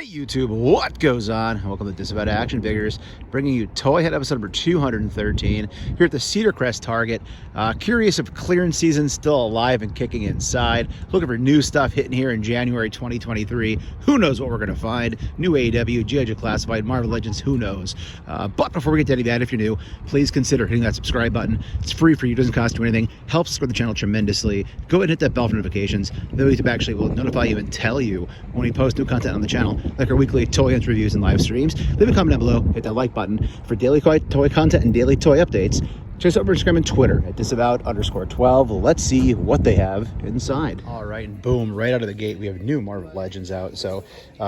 YouTube, what goes on? Welcome to Disavowed Action Figures, bringing you Toy Head episode number 213 here at the Cedar Crest Target. Curious if clearance season's still alive and kicking inside. Looking for new stuff hitting here in January 2023. Who knows what we're going to find? New AEW, JOE Classified, Marvel Legends, who knows? But before we get to any of that, if you're new, please consider hitting that subscribe button. It's free for you, doesn't cost you anything, helps support the channel tremendously. Go ahead and hit that bell for notifications. The YouTube actually will notify you and tell you when we post new content on the channel, like our weekly toy hunt reviews and live streams. Leave a comment down below, hit that like button for daily toy content and daily toy updates. Check us out on Instagram and Twitter at Disavowed_12. Let's see what they have inside. All right, and boom, right out of the gate, we have new Marvel Legends out. So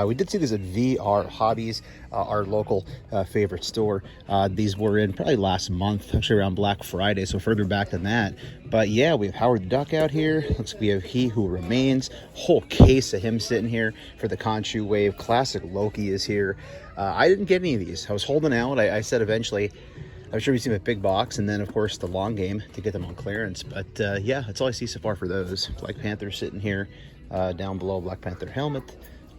we did see these at VR Hobbies, our local favorite store. These were in probably last month, actually around Black Friday, so further back than that. But yeah, we have Howard the Duck out here. Looks like we have He Who Remains. Whole case of him sitting here for the Khonshu wave. Classic Loki is here. I didn't get any of these. I was holding out. I said eventually I'm sure we've seen a big box, and then of course the long game to get them on clearance. But yeah, that's all I see so far for those. Black Panther sitting here, down below Black Panther helmet.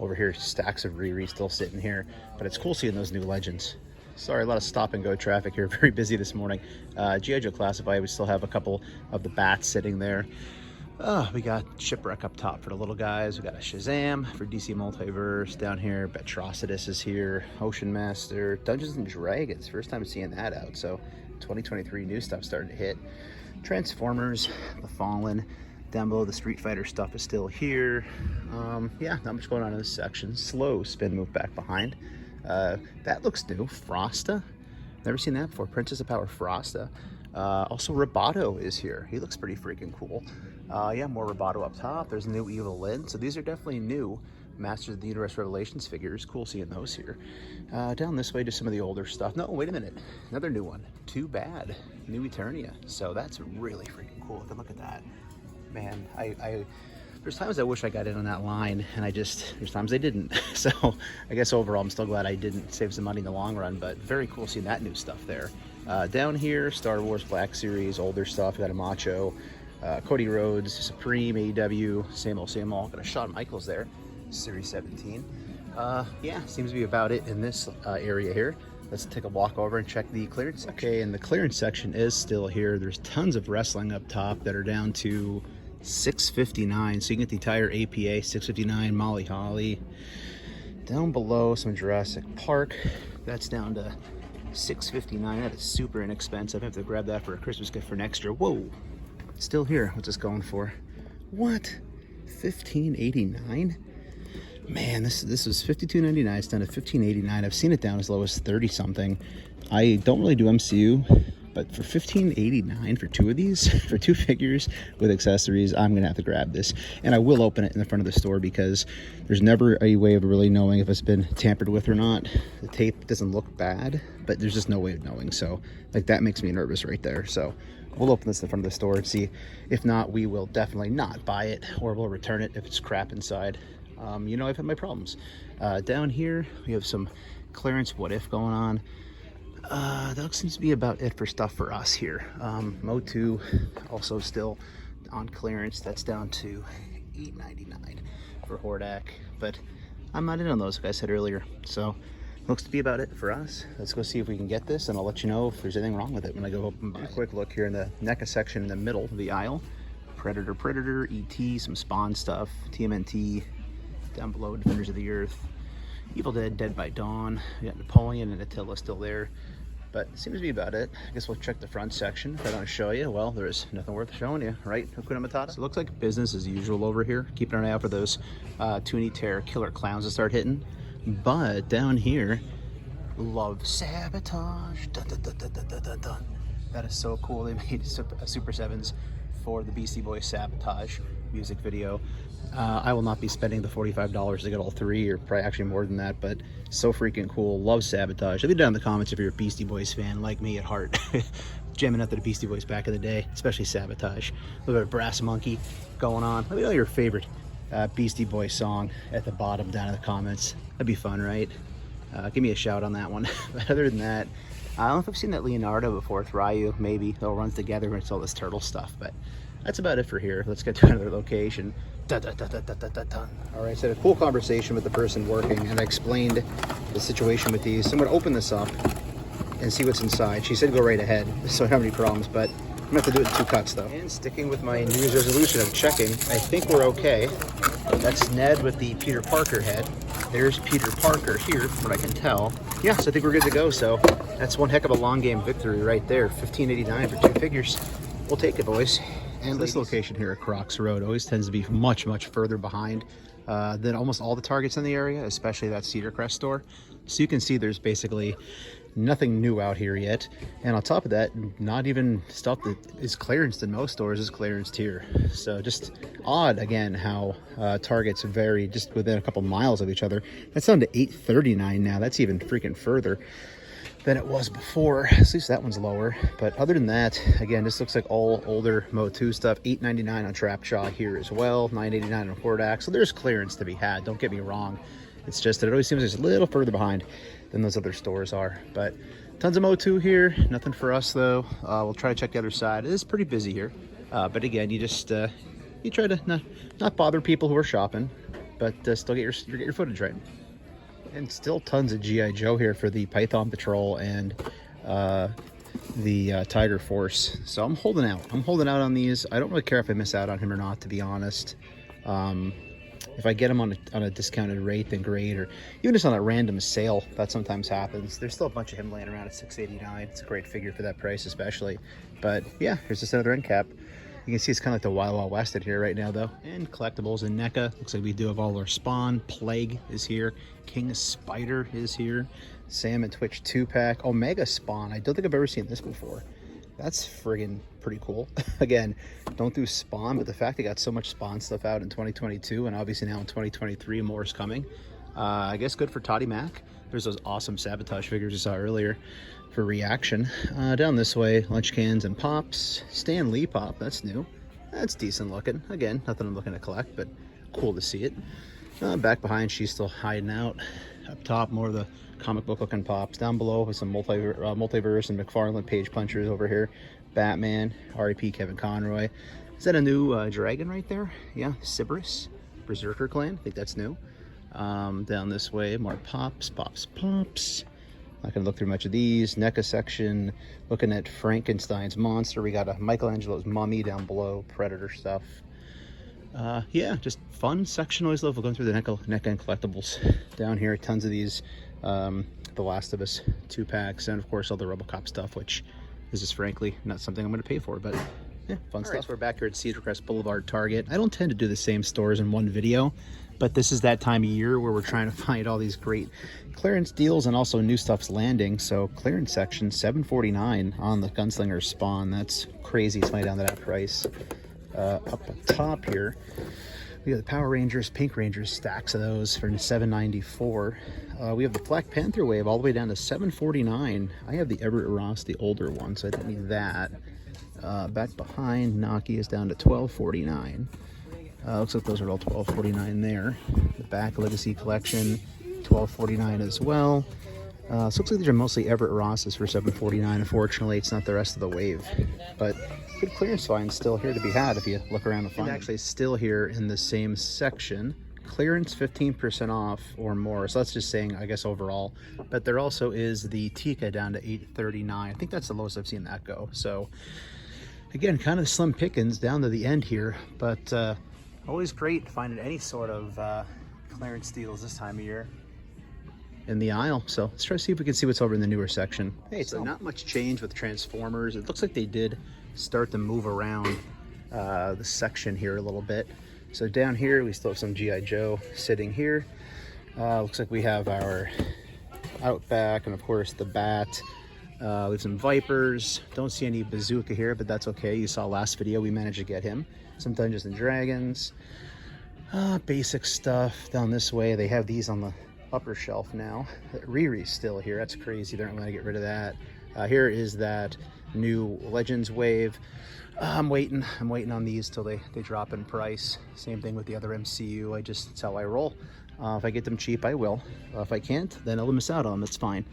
Over here, stacks of Riri still sitting here. But it's cool seeing those new Legends. Sorry, a lot of stop and go traffic here. Very busy this morning. GI Joe Classified, we still have a couple of the bats sitting there. We got Shipwreck up top for the little guys. We got a Shazam for DC Multiverse down here. Betrocitus is here. Ocean Master. Dungeons and Dragons. First time seeing that out. So 2023 new stuff starting to hit. Transformers, The Fallen. Down below, the Street Fighter stuff is still here. Yeah, not much going on in this section. Slow spin move back behind. That looks new. Frosta. Never seen that before. Princess of Power Frosta. Also, Roboto is here. He looks pretty freaking cool. Yeah, more Roboto up top. There's a new Evil Lyn. So these are definitely new Masters of the Universe Revelations figures. Cool seeing those here. Down this way to some of the older stuff. No, wait a minute. Another new one. Too Bad. New Eternia. So that's really freaking cool. Look at that. Man, there's times I wish I got in on that line, and there's times I didn't. So I guess overall I'm still glad I didn't. Save some money in the long run, but very cool seeing that new stuff there. Down here, Star Wars Black Series, older stuff. We got a Macho, Cody Rhodes, Supreme, AEW, same old. Got a Shawn Michaels there, Series 17. Yeah, seems to be about it in this area here. Let's take a walk over and check the clearance section. Okay, and the clearance section is still here. There's tons of wrestling up top that are down to $6.59, so you can get the entire APA. $6.59. Molly Holly. Down below, some Jurassic Park. That's down to $6.59. That is super inexpensive. I have to grab that for a Christmas gift for next year. Whoa, still here. What's this going for? What? $15.89? Man, this was $52.99. It's down to $15.89. I've seen it down as low as 30 something. I don't really do MCU, but for $15.89 for two of these, for two figures with accessories, I'm gonna have to grab this. And I will open it in the front of the store because there's never a way of really knowing if it's been tampered with or not. The tape doesn't look bad, but there's just no way of knowing. So like that makes me nervous right there. So we'll open this in front of the store and see. If not, we will definitely not buy it, or we'll return it if it's crap inside. You know, I've had my problems. Down here, we have some clearance What If going on. That seems to be about it for stuff for us here. MOTU also still on clearance. That's down to $8.99 for Hordak, but I'm not in on those, like I said earlier. So looks to be about it for us. Let's go see if we can get this, and I'll let you know if there's anything wrong with it when I go open by. A quick look here in the NECA section in the middle of the aisle. Predator, ET, some Spawn stuff, TMNT. Down below, Defenders of the Earth, Evil Dead, Dead by Dawn. We got Napoleon and Attila still there, but it seems to be about it. I guess we'll check the front section. If I don't show you, well, there's nothing worth showing you, right? Hakuna Matata. So it looks like business as usual over here. Keeping an eye out for those Toonie Terror Killer Clowns to start hitting. But down here, Love Sabotage. Dun, dun, dun, dun, dun, dun, dun. That is so cool. They made Super 7s for the Beastie Boys Sabotage music video. I will not be spending the $45 to get all three, or probably actually more than that, but so freaking cool. Love Sabotage. Let me know down in the comments if you're a Beastie Boys fan like me at heart. Jamming out to the Beastie Boys back in the day, especially Sabotage. A little bit of Brass Monkey going on. Let me know your favorite Beastie Boys song at the bottom down in the comments. That'd be fun, right? Give me a shout on that one. But other than that, I don't know if I've seen that Leonardo before with Ryu. Maybe they'll run together when it's all this turtle stuff, but that's about it for here. Let's get to another location. All right, so I had a cool conversation with the person working, and I explained the situation with these. So I'm going to open this up and see what's inside. She said go right ahead, so I don't have any problems, but I'm going to have to do it in 2 cuts though. And sticking with my New Year's resolution of checking, I think we're okay. That's Ned with the Peter Parker head. There's Peter Parker here, from what I can tell. Yeah, so I think we're good to go. So that's one heck of a long game victory right there. $15.89 for 2 figures. We'll take it, boys. And this location here at Crocs Road always tends to be much, much further behind than almost all the Targets in the area, especially that Cedar Crest store. So you can see there's basically nothing new out here yet. And on top of that, not even stuff that is clearanced in most stores is clearanced here. So just odd, again, how Targets vary just within a couple miles of each other. That's down to $8.39 now. That's even freaking further than it was before. At least that one's lower. But other than that, again, this looks like all older MOTU stuff. $8.99 on Trapjaw here as well. $9.89 on Hordak. So there's clearance to be had. Don't get me wrong. It's just that it always seems it's a little further behind than those other stores are. But tons of MOTU here. Nothing for us though. We'll try to check the other side. It is pretty busy here. But again, you just you try to not bother people who are shopping, but still get your footage right. And still tons of G.I. Joe here for the Python Patrol and the Tiger Force. So I'm holding out. I'm holding out on these. I don't really care if I miss out on him or not, to be honest. If I get him on a discounted rate, then great. Or even just on a random sale, that sometimes happens. There's still a bunch of him laying around at $6.89. It's a great figure for that price, especially. But yeah, here's just another end cap. You can see it's kind of like the Wild Wild West in here right now, though. And collectibles in NECA. Looks like we do have all our Spawn. Plague is here. King Spider is here. Sam and Twitch 2-pack. Omega Spawn. I don't think I've ever seen this before. That's friggin' pretty cool. Again, don't do Spawn, but the fact they got so much Spawn stuff out in 2022, and obviously now in 2023, more is coming. I guess good for Toddy Mac. There's those awesome Sabotage figures you saw earlier for reaction. Down this way, Lunch Cans and Pops. Stan Lee Pop, that's new. That's decent looking. Again, nothing I'm looking to collect, but cool to see it. Back behind, she's still hiding out. Up top, more of the comic book looking Pops. Down below with some Multiverse and McFarlane Page Punchers over here. Batman, R.I.P. Kevin Conroy. Is that a new dragon right there? Yeah, Sybaris, Berserker Clan. I think that's new. Down this way, more Pops. Not gonna look through much of these. NECA section, looking at Frankenstein's monster. We got a Michelangelo's mummy down below, Predator stuff. Yeah, just fun section. Always love going through the NECA and collectibles. Down here, tons of these, The Last of Us 2-packs, and of course all the RoboCop stuff, which is just frankly not something I'm gonna pay for, but yeah, fun stuff. Right, so we're back here at Cedar Crest Boulevard Target. I don't tend to do the same stores in one video, but this is that time of year where we're trying to find all these great clearance deals and also new stuff's landing. So clearance section, $7.49 on the Gunslinger Spawn. That's crazy. It's way down to that price. Up top here, we have the Power Rangers, Pink Rangers, stacks of those for $7.94. We have the Black Panther wave all the way down to $7.49. I have the Everett Ross, the older one, so I don't need that. Back behind, Naki is down to $12.49. Looks like those are all $12.49 there. The back Legacy Collection, $12.49 as well. So looks like these are mostly Everett Rosses for $7.49. Unfortunately, it's not the rest of the wave. But good clearance finds still here to be had if you look around the find. Actually still here in the same section. Clearance 15% off or more. So that's just saying, I guess, overall. But there also is the Tika down to $8.39. I think that's the lowest I've seen that go. So again, kind of slim pickings down to the end here. But always great finding any sort of clearance deals this time of year in the aisle. So let's try to see if we can see what's over in the newer section. Hey, so not much change with Transformers. It looks like they did start to move around the section here a little bit. So down here we still have some G.I. Joe sitting here. Looks like we have our Outback and of course the Bat. We have some Vipers. Don't see any Bazooka here, but that's okay. You saw last video we managed to get him. Some Dungeons and Dragons. Basic stuff down this way. They have these on the upper shelf now. Riri's still here. That's crazy. They're not going to get rid of that. Here is that new Legends wave. I'm waiting on these till they drop in price. Same thing with the other MCU. That's how I roll. If I get them cheap, I will. If I can't, then I'll miss out on them. It's fine.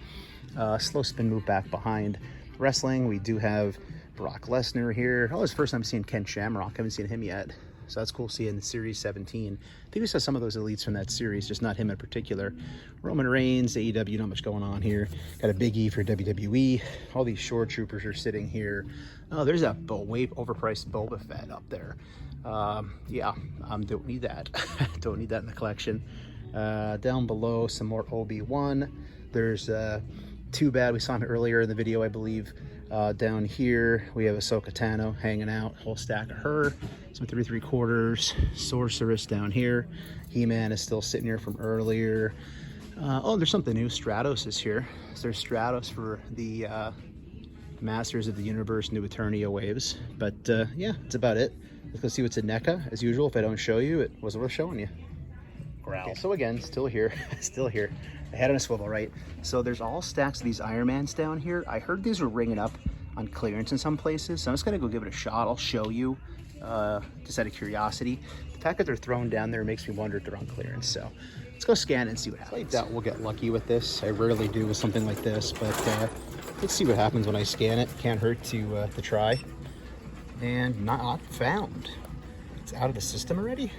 Slow spin move back behind. wrestling, we do have Brock Lesnar here. Oh, it's the first time seeing Ken Shamrock. Haven't seen him yet. So that's cool seeing Series 17. I think we saw some of those elites from that series, just not him in particular. Roman Reigns, AEW, not much going on here. Got a Big E for WWE. All these Shore Troopers are sitting here. Oh, there's a way overpriced Boba Fett up there. Yeah, don't need that. Don't need that in the collection. Down below, some more Obi-Wan. There's Too Bad, we saw him earlier in the video, I believe. Down here, we have Ahsoka Tano hanging out, whole stack of her. Some 3 3/4 Sorceress down here. He-Man is still sitting here from earlier. Oh, there's something new. Stratos is here. So there's Stratos for the Masters of the Universe New Eternia waves. But yeah, that's about it. Let's go see what's in NECA. As usual, if I don't show you, it wasn't worth showing you. Okay, so again, still here, still here. I had on a swivel, right? So there's all stacks of these Ironmans down here. I heard these were ringing up on clearance in some places, so I'm just gonna go give it a shot. I'll show you, just out of curiosity. The fact that they're thrown down there makes me wonder if they're on clearance, so let's go scan and see what happens. I doubt we'll get lucky with this. I rarely do with something like this, but let's see what happens when I scan it. Can't hurt to try. And not found. It's out of the system already?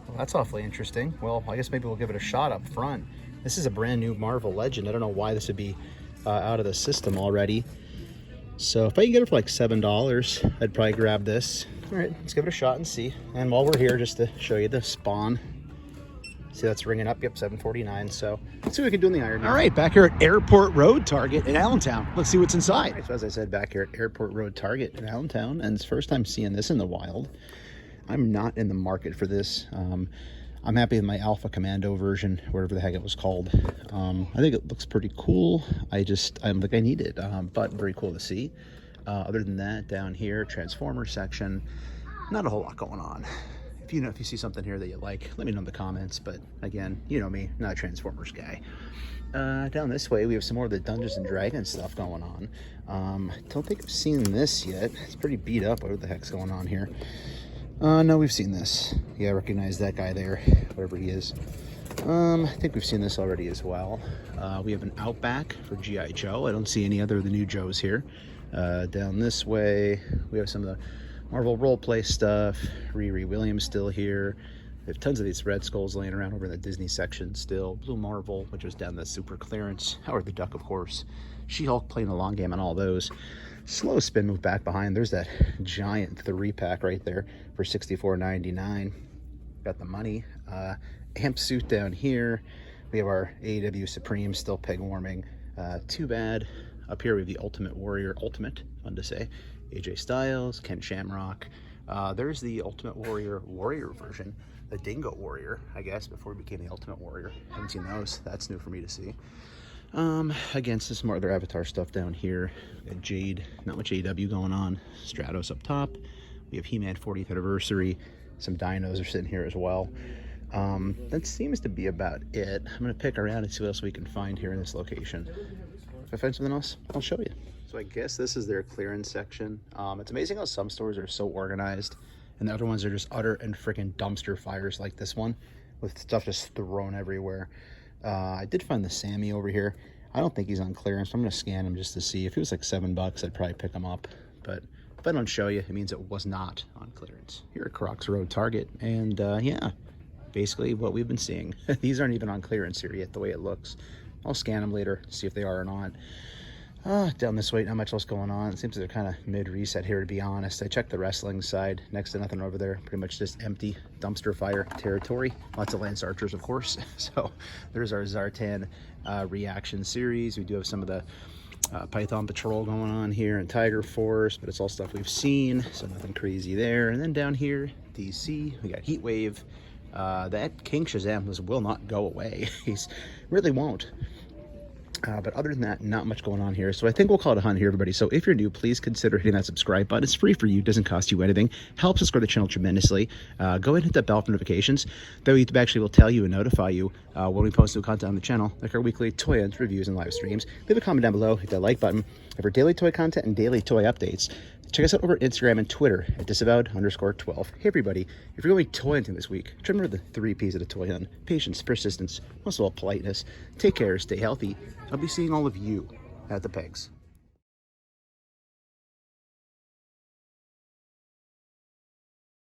Well, that's awfully interesting. Well, I guess maybe we'll give it a shot up front. This is a brand new Marvel Legend. I don't know why this would be out of the system already. So if I can get it for like $7, I'd probably grab this. All right, let's give it a shot and see. And while we're here, just to show you the spawn. See, that's ringing up. Yep, $7.49. So let's see what we can do in the Iron Man. All right, back here at Airport Road Target in Allentown. Let's see what's inside. Right, so as I said, back here at Airport Road Target in Allentown, and it's the first time seeing this in the wild. I'm not in the market for this. I'm happy with my Alpha Commando version, whatever the heck it was called. I think it looks pretty cool. I don't think I need it, but very cool to see. Other than that, down here, Transformer section, not a whole lot going on. If you see something here that you like, let me know in the comments. But again, you know me, not a Transformers guy. Down this way, we have some more of the Dungeons and Dragons stuff going on. I don't think I've seen this yet. It's pretty beat up. What the heck's going on here? No, we've seen this. Yeah, I recognize that guy there, whatever he is. I think we've seen this already as well. We have an Outback for G.I. Joe. I don't see any other of the new Joes here. Down this way, we have some of the Marvel roleplay stuff. Riri Williams still here. We have tons of these Red Skulls laying around over in the Disney section still. Blue Marvel, which was down the super clearance. Howard the Duck, of course. She-Hulk playing the long game on all those. Slow spin move back behind. There's that giant 3-pack right there for $64.99. Got the money. Amp suit down here. We have our AEW Supreme still peg warming. Too Bad. Up here we have the Ultimate Warrior Ultimate, fun to say. AJ Styles, Ken Shamrock. There's the Ultimate Warrior version. The Dingo Warrior, I guess, before he became the Ultimate Warrior. Haven't seen those. That's new for me to see. Again, some more other Avatar stuff down here. We got Jade, not much AEW going on. Stratos up top. We have He-Man 40th anniversary. Some dinos are sitting here as well. That seems to be about it. I'm going to pick around and see what else we can find here in this location. If I find something else, I'll show you. So I guess this is their clearance section. It's amazing how some stores are so organized and the other ones are just utter and freaking dumpster fires like this one with stuff just thrown everywhere. I did find the Sammy over here. I don't think he's on clearance. I'm going to scan him just to see. If he was like $7, I'd probably pick him up. But if I don't show you, it means it was not on clearance. Here at Crocs Road Target. And yeah, basically what we've been seeing. These aren't even on clearance here yet, the way it looks. I'll scan them later, see if they are or not. Down this way, not much else going on. It seems like they're kind of mid-reset here, to be honest. I checked the wrestling side. Next to nothing over there. Pretty much just empty dumpster fire territory. Lots of Lance Archers, of course. So there's our Zartan reaction series. We do have some of the Python Patrol going on here and Tiger Force, but it's all stuff we've seen, so nothing crazy there. And then down here, DC, we got Heat Wave. That King Shazam will not go away. He's really won't. But other than that, not much going on here. So I think we'll call it a hunt here, everybody. So if you're new, please consider hitting that subscribe button. It's free for you. Doesn't cost you anything. Helps us grow the channel tremendously. Go ahead and hit that bell for notifications. That way YouTube actually will tell you and notify you when we post new content on the channel, like our weekly toy hunts, reviews, and live streams. Leave a comment down below. Hit that like button. For daily toy content and daily toy updates, check us out over Instagram and Twitter at Disavowed_12. Hey everybody, if you're going toy hunting this week, try to remember the 3 P's of a toy hunt: patience, persistence, most of all politeness. Take care, stay healthy. I'll be seeing all of you at the pegs.